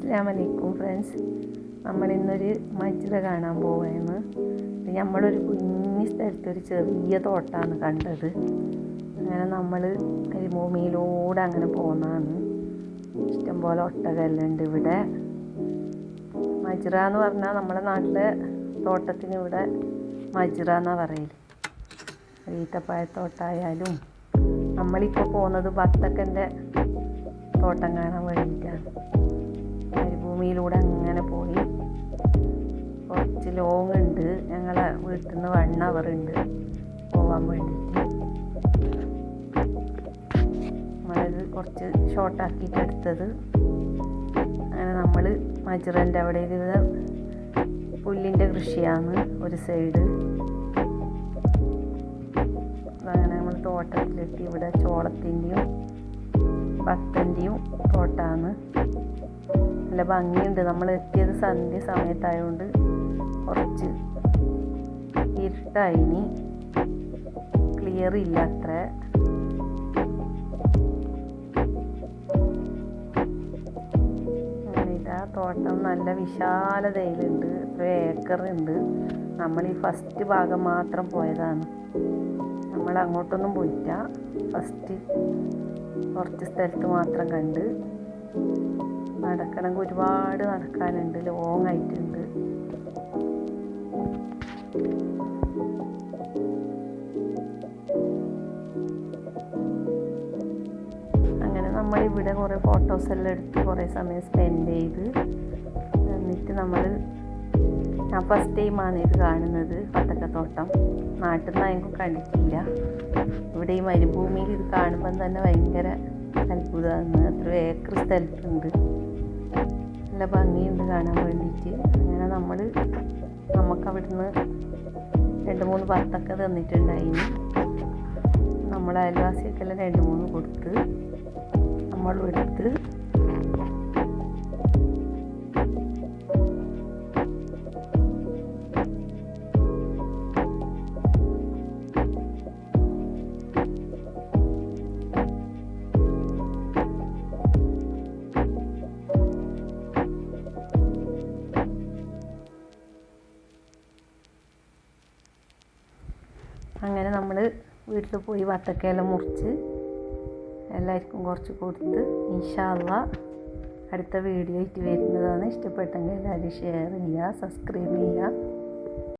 അസ്സലാമലൈക്കും ഫ്രണ്ട്സ്. നമ്മളിന്നൊരു മജ്റ കാണാൻ പോവുകയാണ്. നമ്മളൊരു കുഞ്ഞി സ്ഥലത്തൊരു ചെറിയ തോട്ടമാണ് കണ്ടത്. അങ്ങനെ നമ്മൾ മരുഭൂമിയിലൂടെ അങ്ങനെ പോകുന്നതാണ്. ഇഷ്ടംപോലെ ഒട്ടകമെല്ലാം ഉണ്ട് ഇവിടെ. മജ്റ എന്ന് പറഞ്ഞാൽ നമ്മളെ നാട്ടിലെ തോട്ടത്തിന് ഇവിടെ മജ്റ എന്നാണ് പറയൽ. ഈത്തപ്പഴത്തോട്ടായാലും നമ്മളിപ്പോൾ പോകുന്നത് ബത്തക്കൻ്റെ തോട്ടം കാണാൻ വേണ്ടിയിട്ടാണ്. മരുഭൂമിയിലൂടെ അങ്ങനെ പോയി കുറച്ച് ലോങ് ഉണ്ട്. ഞങ്ങളെ വീട്ടിൽ നിന്ന് 1 hour ഉണ്ട് പോകാൻ വേണ്ടിയിട്ട്. നമ്മളത് കുറച്ച് ഷോർട്ടാക്കിയിട്ട് എടുത്തത്. അങ്ങനെ നമ്മൾ മജ്റൻ്റെ അവിടെ ഇത് പുല്ലിൻ്റെ കൃഷിയാണ് ഒരു സൈഡ്. അങ്ങനെ നമ്മൾ തോട്ടത്തിലെത്തി. ഇവിടെ ചോളത്തിൻ്റെയും ഭത്തൻ്റെയും തോട്ടമാണ്. നല്ല ഭംഗിയുണ്ട്. നമ്മൾ എത്തിയത് സന്ധ്യ സമയത്തായതുകൊണ്ട് കുറച്ച് ഇരുട്ടായിനി, ക്ലിയർ ഇല്ല അത്ര. അങ്ങനെ ഇതാ തോട്ടം നല്ല വിശാലതയിലുണ്ട്. 3 ഏക്കറുണ്ട്. നമ്മൾ ഈ ഫസ്റ്റ് ഭാഗം മാത്രം പോയതാണ്. നമ്മൾ അങ്ങോട്ടൊന്നും പോയില്ല. ഫസ്റ്റ് കുറച്ച് സ്ഥലത്ത് മാത്രം കണ്ട്. നടക്കണമെങ്കിൽ ഒരുപാട് നടക്കാനുണ്ട്, ലോങ് ആയിട്ടുണ്ട്. അങ്ങനെ നമ്മളിവിടെ കുറേ ഫോട്ടോസെല്ലാം എടുത്ത് കുറേ സമയം സ്പെൻഡ് ചെയ്ത് എന്നിട്ട് ഞാൻ ഫസ്റ്റ് ടൈമാണ് ഇത് കാണുന്നത്. ബത്തക്കത്തോട്ടം നാട്ടിൽ നിന്ന് ആയെങ്കിലും കണ്ടിട്ടില്ല. ഇവിടെ ഈ മരുഭൂമിയിൽ ഇത് കാണുമ്പം തന്നെ ഭയങ്കര അത്ഭുതമാണ്. 3 ഏക്കർ സ്ഥലത്തുണ്ട്. നല്ല ഭംഗിയുണ്ട് കാണാൻ വേണ്ടിയിട്ട്. അങ്ങനെ നമുക്ക് അവിടുന്ന് 2-3 ബത്തക്ക തന്നിട്ടുണ്ടായിന്. നമ്മൾ അയൽവാസിയൊക്കെല്ലാം 2-3 കൊടുത്ത് നമ്മളും എടുത്ത്. അങ്ങനെ നമ്മൾ വീട്ടിൽ പോയി വത്തക്കയെല്ലാം മുറിച്ച് എല്ലാവർക്കും കുറച്ച് കൊടുത്ത്. ഇൻഷാ അല്ലാഹ് അടുത്ത വീഡിയോ ആയിട്ട് വരുന്നതാണ്. ഇഷ്ടപ്പെട്ടെങ്കിൽ എല്ലാവരും ഷെയർ ചെയ്യുക, സബ്സ്ക്രൈബ് ചെയ്യുക.